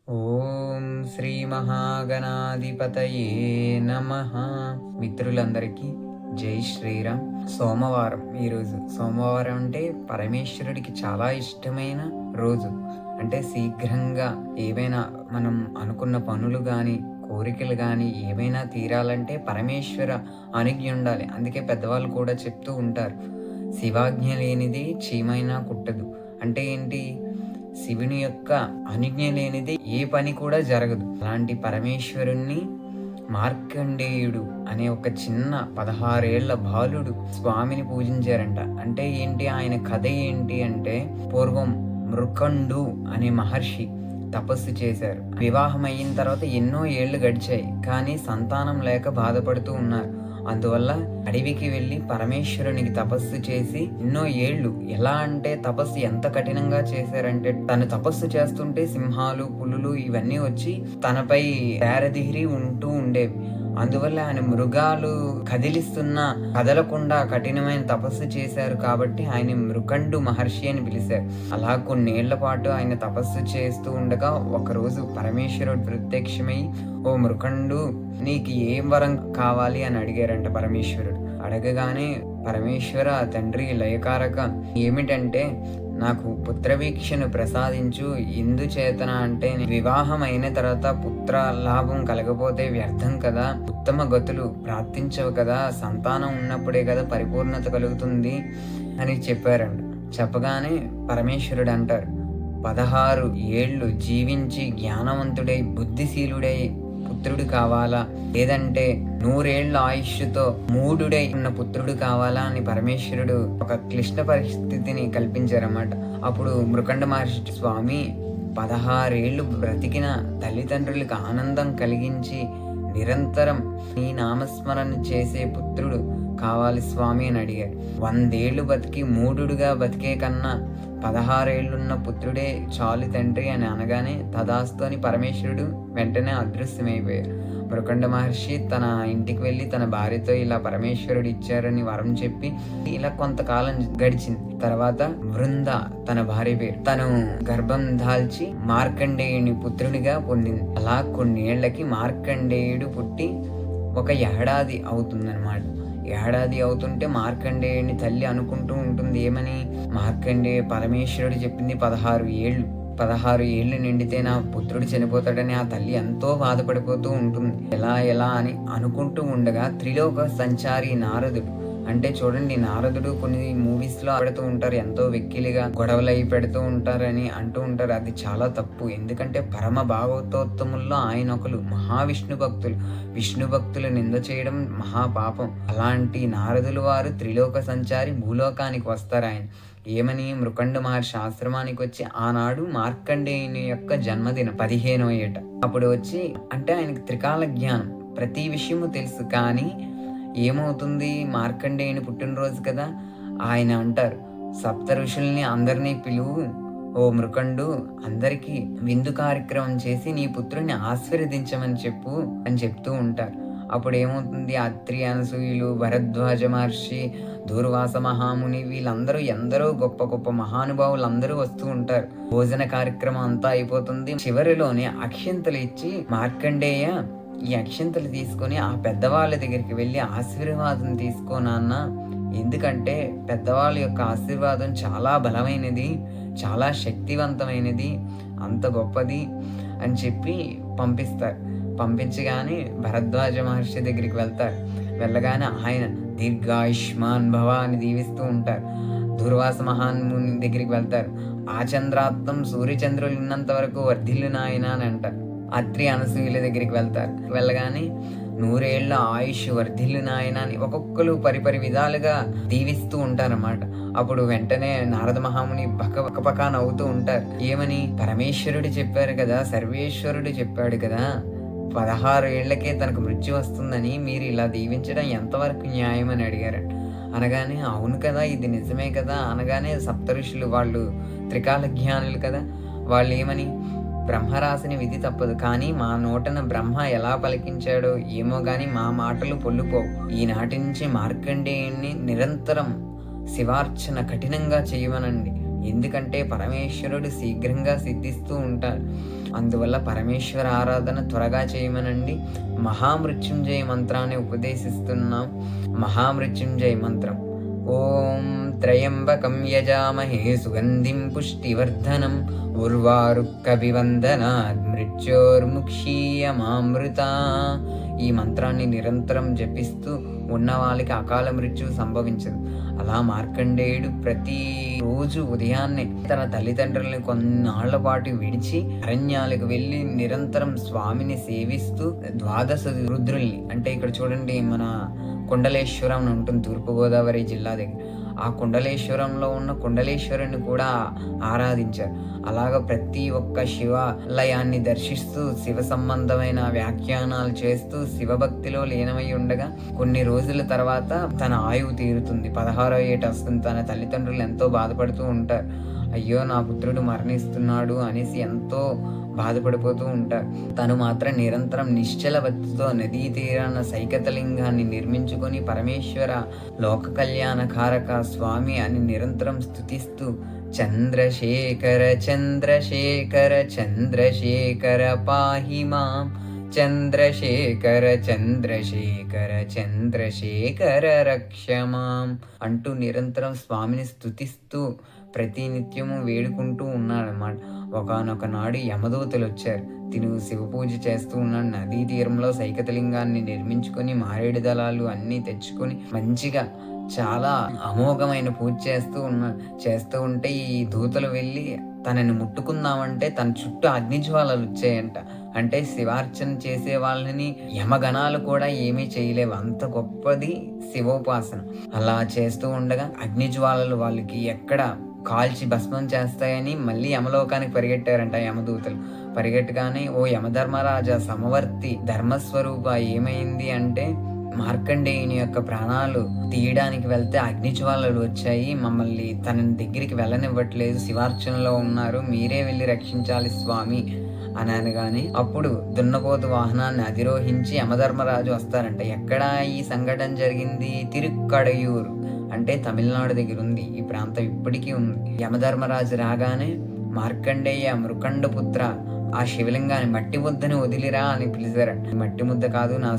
ఓం శ్రీ మహాగణాధిపతయే నమః. మిత్రులందరికీ జై శ్రీరామ్. సోమవారం ఈరోజు. సోమవారం అంటే పరమేశ్వరుడికి చాలా ఇష్టమైన రోజు. అంటే శీఘ్రంగా ఏవైనా మనం అనుకున్న పనులు కానీ కోరికలు కానీ ఏమైనా తీరాలంటే పరమేశ్వర అనుజ్ఞ ఉండాలి. అందుకే పెద్దవాళ్ళు కూడా చెప్తూ ఉంటారు, శివాజ్ఞ లేనిది చీమైనా కుట్టదు. అంటే ఏంటి? శివుని యొక్క అనుజ్ఞ లేనిది ఏ పని కూడా జరగదు. అలాంటి పరమేశ్వరుణ్ణి మార్కండేయుడు అనే ఒక చిన్న 16 ఏళ్ల బాలుడు స్వామిని పూజించారంట. అంటే ఏంటి? ఆయన కథ ఏంటి అంటే, పూర్వం మృకండు అనే మహర్షి తపస్సు చేశారు. వివాహం అయిన తర్వాత ఎన్నో ఏళ్లు గడిచాయి, కానీ సంతానం లేక బాధపడుతూ ఉన్నారు. అందువల్ల అడవికి వెళ్ళి పరమేశ్వరునికి తపస్సు చేసి ఎన్నో ఏళ్ళు, ఎలా అంటే తపస్సు ఎంత కఠినంగా చేశారంటే, తను తపస్సు చేస్తుంటే సింహాలు, పులులు ఇవన్నీ వచ్చి తనపై తేరదీరి ఉంటూ ఉండేవి. అందువల్ల ఆయన మృగాలు కదిలిస్తున్నా కదలకుండా కఠినమైన తపస్సు చేశారు కాబట్టి ఆయన మృకండు మహర్షి అని పిలిచారు. అలా కొన్నేళ్ల పాటు ఆయన తపస్సు చేస్తూ ఉండగా ఒకరోజు పరమేశ్వరుడు ప్రత్యక్షమై, ఓ మృకండు, నీకు ఏం వరం కావాలి అని అడిగారంట పరమేశ్వరుడు. అడగగానే పరమేశ్వర తండ్రి లయకారక, ఏమిటంటే నాకు పుత్రవీక్షను ప్రసాదించు. ఎందుచేతన అంటే, వివాహం అయిన తర్వాత పుత్ర లాభం కలగపోతే వ్యర్థం కదా, ఉత్తమ గతులు ప్రార్థించవు కదా, సంతానం ఉన్నప్పుడే కదా పరిపూర్ణత కలుగుతుంది అని చెప్పారంట. చెప్పగానే పరమేశ్వరుడు అంటారు, 16 ఏళ్ళు జీవించి జ్ఞానవంతుడై బుద్ధిశీలుడై పుత్రుడు కావాలా, లేదంటే 100 ఏళ్ల ఆయుష్తో మూఢుడై ఉన్న పుత్రుడు కావాలా అని పరమేశ్వరుడు ఒక క్లిష్ట పరిస్థితిని కల్పించారన్నమాట. అప్పుడు మృకండ మహర్షి, స్వామి, 16 ఏళ్ళు బ్రతికిన తల్లిదండ్రులకు ఆనందం కలిగించి నిరంతరం నీ నామస్మరణ చేసే పుత్రుడు కావాలి స్వామి అని అడిగారు. 100 ఏళ్ళు బతికి మూఢుడుగా బతికే కన్నా 16 ఏళ్ళున్న పుత్రుడే చాలు తండ్రి అని అనగానే తదాస్తు అని పరమేశ్వరుడు వెంటనే అదృశ్యమైపోయారు. మృకండ మహర్షి తన ఇంటికి వెళ్ళి తన భార్యతో ఇలా పరమేశ్వరుడు ఇచ్చారని వరం చెప్పి ఇలా కొంతకాలం గడిచింది. తర్వాత వృంద తన భార్య పేరు, తను గర్భం దాల్చి మార్కండేయుని పుత్రునిగా పొందింది. అలా కొన్నేళ్లకి మార్కండేయుడు పుట్టి 1 ఏడాది అవుతుందన్నమాట. ఏడాది అవుతుంటే మార్కండేయుని తల్లి అనుకుంటూ ఉంటుంది, ఏమని? మార్కండేయ పరమేశ్వరుడు చెప్పింది 16 ఏళ్ళు, 16 ఏళ్ళు నిండితే నా పుత్రుడు చనిపోతాడని ఆ తల్లి ఎంతో బాధపడిపోతూ ఉంటుంది. ఎలా అని అనుకుంటూ ఉండగా త్రిలోక సంచారి నారదుడు, అంటే చూడండి, నారదుడు కొన్ని మూవీస్ లో ఆడుతూ ఉంటారు, ఎంతో వెక్కిలిగా గొడవలు అయి పెడుతూ ఉంటారని అంటూ ఉంటారు. అది చాలా తప్పు. ఎందుకంటే పరమ భాగవతోత్తముల్లో ఆయన ఒకరు, మహావిష్ణు భక్తులు. విష్ణు భక్తులు నింద చేయడం మహాపాపం. అలాంటి నారదులు వారు త్రిలోక సంచారి భూలోకానికి వస్తారు. ఆయన ఏమని? మృకండ మహర్షి ఆశ్రమానికి వచ్చి, ఆనాడు మార్కండేయుని యొక్క జన్మదినం 15వ ఏట. అప్పుడు వచ్చి, అంటే ఆయనకి త్రికాల జ్ఞానం, ప్రతి విషయము తెలుసు. కానీ ఏమవుతుంది? మార్కండేయుని పుట్టినరోజు కదా, ఆయన అంటారు, సప్త ఋషుల్ని అందరినీ పిలువు, ఓ మృకండు, అందరికీ విందు కార్యక్రమం చేసి నీ పుత్రుని ఆశీర్వదించమని చెప్పు అని చెప్తూ ఉంటారు. అప్పుడు ఏమవుతుంది? అత్రి, అనసూయులు, భరద్వాజ మహర్షి, దూర్వాస మహాముని, వీళ్ళందరూ ఎందరో గొప్ప గొప్ప మహానుభావులు అందరూ వస్తూ ఉంటారు. భోజన కార్యక్రమం అంతా అయిపోతుంది. చివరిలోనే అక్షింతలు ఇచ్చి, మార్కండేయ, ఈ అక్షింతలు తీసుకొని ఆ పెద్దవాళ్ళ దగ్గరికి వెళ్ళి ఆశీర్వాదం తీసుకో నాన్న, ఎందుకంటే పెద్దవాళ్ళ యొక్క ఆశీర్వాదం చాలా బలమైనది, చాలా శక్తివంతమైనది, అంత గొప్పది అని చెప్పి పంపిస్తారు. పంపించగానే భరద్వాజ మహర్షి దగ్గరికి వెళ్తారు. వెళ్ళగానే ఆయన దీర్ఘాయుష్మాన్ భవ అని దీవిస్తూ ఉంటారు. దూర్వాస మహాముని దగ్గరికి వెళ్తారు. ఆచంద్రాత్తం సూర్యచంద్రులు ఉన్నంత వరకు వర్ధిల్లు నాయన అని అంటారు. అత్రి, అనసూయుల దగ్గరికి వెళ్తారు. వెళ్ళగానే 100 ఏళ్ల ఆయుష్ వర్ధిల్లు నాయన అని ఒక్కొక్కరు పరిపరి విధాలుగా దీవిస్తూ ఉంటారన్నమాట. అప్పుడు వెంటనే నారద మహాముని బకబక నవ్వుతూ ఉంటారు. ఏమని? పరమేశ్వరుడు చెప్పారు కదా, సర్వేశ్వరుడు చెప్పాడు కదా, 16 ఏళ్లకే తనకు మృత్యు వస్తుందని, మీరు ఇలా దీవించడం ఎంతవరకు న్యాయం అని అడిగారు. అనగానే అవును కదా, ఇది నిజమే కదా అనగానే సప్త ఋషులు, వాళ్ళు త్రికాల జ్ఞానులు కదా, వాళ్ళు ఏమని? బ్రహ్మరాశిని విధి తప్పదు, కానీ మా నోటన బ్రహ్మ ఎలా పలికించాడో ఏమో గాని మా మాటలు పొల్లుపోవు. ఈనాటి నుంచి మార్కండేయుణ్ణి నిరంతరం శివార్చన కఠినంగా చేయమనండి. ఎందుకంటే పరమేశ్వరుడు శీఘ్రంగా సిద్ధిస్తూ ఉంటాడు. అందువల్ల పరమేశ్వర ఆరాధన త్వరగా చేయమనండి. మహామృత్యుంజయ మంత్రాన్ని ఉపదేశిస్తున్నాం. మహామృత్యుంజయ మంత్రం: ఓం త్రయంబకం యజామహే సుగంధిం పుష్టివర్ధనం ఉర్వారుక్కభివందనాద్ మృత్యోర్ముక్షీయమామృత. ఈ మంత్రాన్ని నిరంతరం జపిస్తూ ఉన్న వాళ్ళకి అకాల మృత్యు సంభవించదు. అలా మార్కండేయుడు ప్రతి రోజు ఉదయాన్నే తన తల్లిదండ్రులని కొన్నాళ్ల పాటు విడిచి అరణ్యాలకు వెళ్ళి నిరంతరం స్వామిని సేవిస్తూ ద్వాదశ రుద్రుల్ని, అంటే ఇక్కడ చూడండి మన కుండలేశ్వరం అని ఉంటుంది తూర్పుగోదావరి జిల్లా దగ్గర, ఆ కుండలేశ్వరంలో ఉన్న కుండలేశ్వరుని కూడా ఆరాధించారు. అలాగ ప్రతి ఒక్క శివాలయాన్ని దర్శిస్తూ శివ సంబంధమైన వ్యాఖ్యానాలు చేస్తూ శివభక్తిలో లీనమై ఉండగా కొన్ని రోజుల తర్వాత తన ఆయువు తీరుతుంది. 16వ ఏట వస్తుంది. తన తల్లిదండ్రులు ఎంతో బాధపడుతూ ఉంటారు. అయ్యో నా పుత్రుడు మరణిస్తున్నాడు అనేసి ఎంతో బాధపడిపోతూ ఉంటారు. తను మాత్రం నిరంతరం నిశ్చల భక్తితో నదీ తీరాన సైకతలింగాన్ని నిర్మించుకొని పరమేశ్వర లోక కళ్యాణకారక స్వామి అని నిరంతరం స్తుతిస్తూ చంద్రశేఖర చంద్రశేఖర చంద్రశేఖర పాహి మాం, చంద్రశేఖర చంద్రశేఖర చంద్రశేఖర రక్షమాం అంటూ నిరంతరం స్వామిని స్తుతిస్తూ ప్రతినిత్యము వేడుకుంటూ ఉన్నాడనమాట. ఒకానొక నాడు యమదూతలు వచ్చారు. తిను శివ పూజ చేస్తూ ఉన్నాడు. నదీ తీరంలో సైకతలింగాన్ని నిర్మించుకొని మారేడు దళాలు అన్నీ తెచ్చుకొని మంచిగా చాలా అమోఘమైన పూజ చేస్తూ ఉంటే ఈ దూతలు వెళ్ళి తనని ముట్టుకుందామంటే తన చుట్టూ అగ్నిజ్వాలలు వచ్చాయంట. అంటే శివార్చన చేసే వాళ్ళని యమగణాలు కూడా ఏమీ చేయలేవు, అంత గొప్పది శివోపాసన. అలా చేస్తూ ఉండగా అగ్నిజ్వాలలు వాళ్ళకి ఎక్కడ కాల్చి భస్మం చేస్తాయని మళ్ళీ యమలోకానికి పరిగెట్టారంట యమదూతలు. పరిగెట్టగానే ఓ యమధర్మరాజా సమవర్తి ధర్మస్వరూప ఏమైంది అంటే, మార్కండేయుని యొక్క ప్రాణాలు తీయడానికి వెళ్తే అగ్నిజ్వాలలు వచ్చాయి, మమ్మల్ని తన దగ్గరికి వెళ్ళనివ్వట్లేదు, శివార్చనలో ఉన్నారు, మీరే వెళ్ళి రక్షించాలి స్వామి అని అనగానే అప్పుడు దున్నపోతు వాహనాన్ని అధిరోహించి యమధర్మరాజు వస్తారంట. ఎక్కడ ఈ సంఘటన జరిగింది? తిరుక్కడయూరు అంటే తమిళనాడు దగ్గర ఉంది ఈ ప్రాంతం, ఇప్పటికీ ఉంది. యమధర్మరాజు రాగానే మార్కండేయ మృకండ పుత్ర ఆ శివలింగాన్ని మట్టి ముద్దని వదిలిరా అని పిలిచారంట. మట్టి ముద్ద కాదు, నా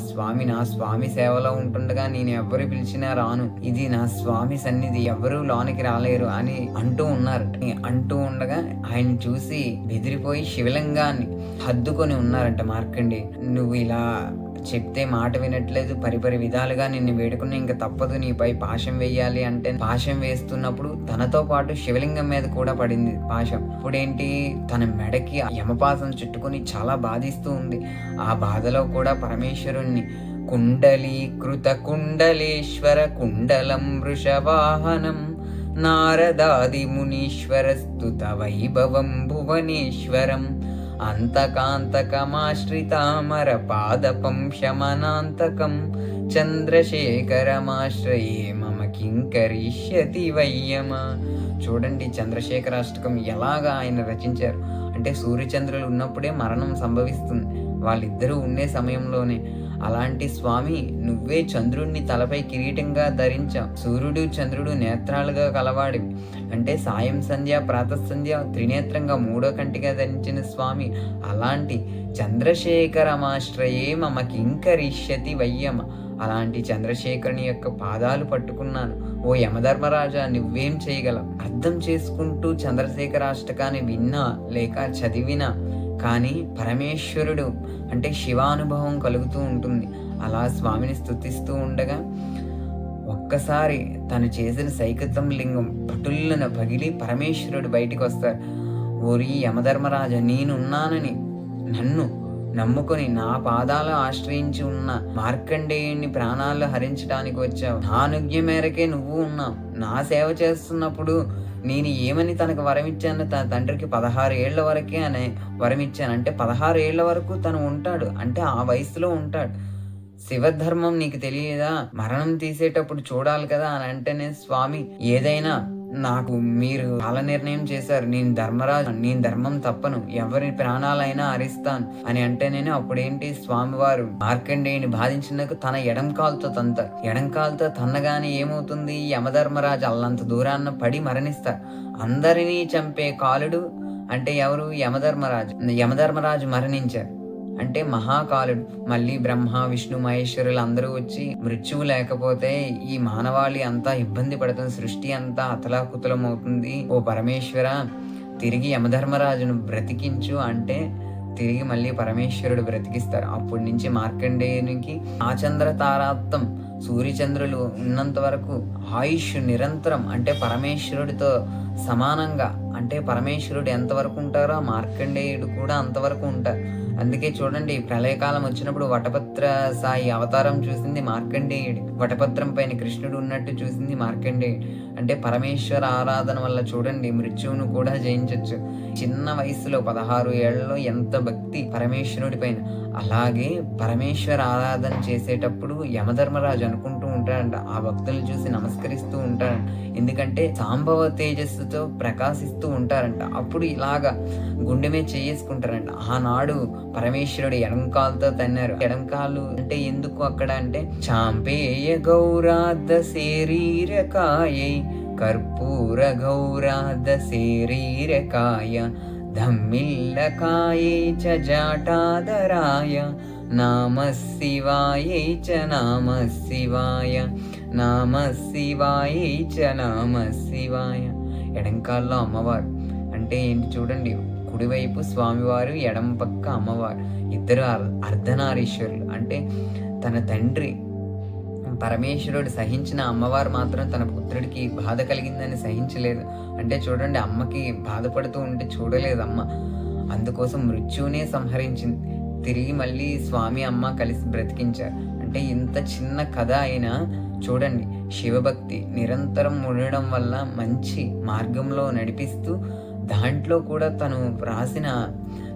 స్వామి సేవలో ఉంటుండగా నేను ఎవరు పిలిచినా రాను, ఇది నా స్వామి సన్నిధి, ఎవరు లోనికి రాలేరు అని అంటూ ఉన్నారట. అంటూ ఉండగా ఆయన చూసి బెదిరిపోయి శివలింగాన్ని హద్దుకొని ఉన్నారంట మార్కండే. నువ్వు ఇలా చెప్తే మాట వినట్లేదు, పరిపరి విధాలుగా నిన్ను వేడుకుని ఇంకా తప్పదు, నీపై పాశం వేయాలి అంటే పాశం వేస్తున్నప్పుడు తనతో పాటు శివలింగం మీద కూడా పడింది పాశం. ఇప్పుడేంటి, తన మెడకి యమపాసం చుట్టుకొని చాలా బాధిస్తూ ఉంది. ఆ బాధలో కూడా పరమేశ్వరుణ్ణి కుండలీకృత కుండలేశ్వర కుండలం వృషవాహనం నారదాది మునీశ్వర స్తుత వైభవం భువనేశ్వరం అంతకాంతకమాశ్రితామర పాదపం శమనాంతకం చంద్రశేఖరమాశ్రయే మమ కింకరిష్యతి వయ్యమ. చూడండి చంద్రశేఖరాష్టకం ఎలాగా ఆయన రచించారు అంటే, సూర్యచంద్రులు ఉన్నప్పుడే మరణం సంభవిస్తుంది, వాళ్ళిద్దరూ ఉండే సమయంలోనే. అలాంటి స్వామి నువ్వే చంద్రుడిని తలపై కిరీటంగా ధరించావు, సూర్యుడు చంద్రుడు నేత్రాలుగా కలవాడివి, అంటే సాయం సంధ్య ప్రాతఃసంధ్య త్రినేత్రంగా మూడో కంటిగా ధరించిన స్వామి. అలాంటి చంద్రశేఖరమాశ్రయే మమ కింకరిష్యతి వయ్యమ. అలాంటి చంద్రశేఖరుని యొక్క పాదాలు పట్టుకున్నాను. ఓ యమధర్మరాజా, నువ్వేం చేయగలవు? అర్థం చేసుకుంటూ చంద్రశేఖరాష్టకాన్ని విన్నా లేక చదివినా కానీ పరమేశ్వరుడు అంటే శివానుభవం కలుగుతూ ఉంటుంది. అలా స్వామిని స్తుతిస్తూ ఉండగా ఒక్కసారి తను చేసిన సైకతం లింగం పటుల్లన పగిలి పరమేశ్వరుడు బయటికి వస్తారు. ఓరి యమధర్మరాజ, నేనున్నానని నన్ను నమ్ముకొని నా పాదాలు ఆశ్రయించి ఉన్న మార్కండేయుని ప్రాణాలు హరించడానికి వచ్చావు. నా అనుజ్ఞ మేరకే నువ్వు ఉన్నావు. నా సేవ చేస్తున్నప్పుడు నేను ఏమని తనకు వరం ఇచ్చాను? తన తండ్రికి 16 ఏళ్ల వరకే అనే వరం ఇచ్చాను. అంటే 16 ఏళ్ల వరకు తను ఉంటాడు, అంటే ఆ వయసులో ఉంటాడు. శివధర్మం నీకు తెలియదా? మరణం తీసేటప్పుడు చూడాలి కదా అని అంటేనే స్వామి, ఏదైనా నాకు మీరు కాల నిర్ణయం చేశారు, నేను ధర్మరాజు, నేను ధర్మం తప్పను, ఎవరి ప్రాణాలైనా హరిస్తాను అని అంటేనే అప్పుడేంటి, స్వామివారు మార్కండేయుని బాధించినందుకు తన ఎడంకాలతో తన్నగానే ఏమవుతుంది, యమధర్మరాజు అల్లంత దూరాన్న పడి మరణిస్తారు. అందరినీ చంపే కాలుడు అంటే ఎవరు? యమధర్మరాజు. యమధర్మరాజు మరణించారు. అంటే మహాకాలుడు. మళ్ళీ బ్రహ్మ, విష్ణు, మహేశ్వరులు అందరూ వచ్చి మృత్యువు లేకపోతే ఈ మానవాళి అంతా ఇబ్బంది పడుతుంది, సృష్టి అంతా అతలాకుతలం అవుతుంది. ఓ పరమేశ్వర, తిరిగి యమధర్మరాజును బ్రతికించు అంటే తిరిగి మళ్ళీ పరమేశ్వరుడు బ్రతికిస్తారు. అప్పటి నుంచి మార్కండేయునికి ఆచంద్ర తారాత్తం, సూర్యచంద్రులు ఉన్నంత వరకు ఆయుష్ నిరంతరం, అంటే పరమేశ్వరుడితో సమానంగా, అంటే పరమేశ్వరుడు ఎంతవరకు ఉంటారో మార్కండేయుడు కూడా అంతవరకు ఉంటారు. అందుకే చూడండి, ప్రళయకాలం వచ్చినప్పుడు వటపత్ర సాయి అవతారం చూసింది మార్కండేయుడు. వటపత్రం పైన కృష్ణుడు ఉన్నట్టు చూసింది మార్కండేయుడు. అంటే పరమేశ్వర ఆరాధన వల్ల చూడండి మృత్యువును కూడా జయించవచ్చు. చిన్న వయసులో 16 ఏళ్లలో ఎంత భక్తి పరమేశ్వరుడి పైన. అలాగే పరమేశ్వర ఆరాధన చేసేటప్పుడు యమధర్మరాజు అనుకుంటూ ఉంటాడంట, ఆ భక్తులను చూసి నమస్కరిస్తూ ఉంటాడంట. ఎందుకంటే సాంబవ తేజస్సుతో ప్రకాశిస్తూ ఉంటారంట. అప్పుడు ఇలాగా గుండె మీద చేసుకుంటారంట. ఆనాడు పరమేశ్వరుడు ఎడంకాలతో తన్నారు. ఎడంకాలు అంటే ఎందుకు అక్కడ అంటే, చాంపేయ గౌరాధ శరీరకాయై కర్పూర గౌరాధ శరీరకాయ ధమ్మిల్లకాయై చ జటాధరాయ నామ శివాయై చ నామ శివాయ నామ శివాయై చ నామ శివాయ. ఎడంకాల్లో అమ్మవారు అంటే ఏంటి చూడండి, కుడివైపు స్వామివారు, ఎడం పక్క అమ్మవారు. ఇద్దరు అర్ధనారీశ్వరులు. అంటే తన తండ్రి పరమేశ్వరుడు సహించిన అమ్మవారు మాత్రం తన పుత్రుడికి బాధ కలిగిందని సహించలేదు. అంటే చూడండి, అమ్మకి బాధపడుతూ ఉంటే చూడలేదు అమ్మ. అందుకోసం మృత్యువునే సంహరించింది. తిరిగి మళ్ళీ స్వామి అమ్మ కలిసి బ్రతికించారు. అంటే ఇంత చిన్న కథ అయినా చూడండి, శివభక్తి నిరంతరం ఉండడం వల్ల మంచి మార్గంలో నడిపిస్తూ, దాంట్లో కూడా తను రాసిన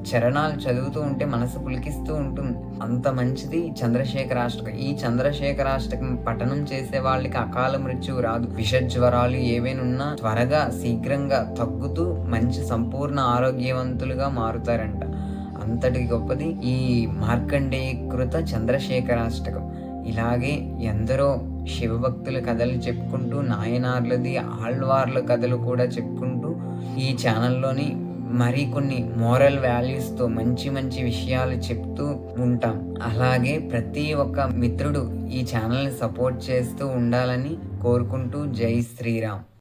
చరణాలు చదువుతూ ఉంటే మనసు పులికిస్తూ ఉంటుంది. అంత మంచిది చంద్రశేఖరాష్టకం. ఈ చంద్రశేఖరాష్టకం పఠనం చేసే వాళ్ళకి అకాల మృత్యువు రాదు. విషజ్వరాలు ఏవైనా త్వరగా శీఘ్రంగా తగ్గుతూ మంచి సంపూర్ణ ఆరోగ్యవంతులుగా మారుతారంట. అంతటి గొప్పది ఈ మార్కండేయకృత చంద్రశేఖరాష్టకం. ఇలాగే ఎందరో శివభక్తుల కథలు చెప్పుకుంటూ, నాయనార్లది, ఆళ్వార్ల కథలు కూడా చెప్పుకుంటూ ఈ ఛానల్లోని మరికొన్ని మోరల్ వాల్యూస్తో మంచి మంచి విషయాలు చెప్తూ ఉంటాం. అలాగే ప్రతి ఒక్క మిత్రుడు ఈ ఛానల్ని సపోర్ట్ చేస్తూ ఉండాలని కోరుకుంటూ జై శ్రీరామ్.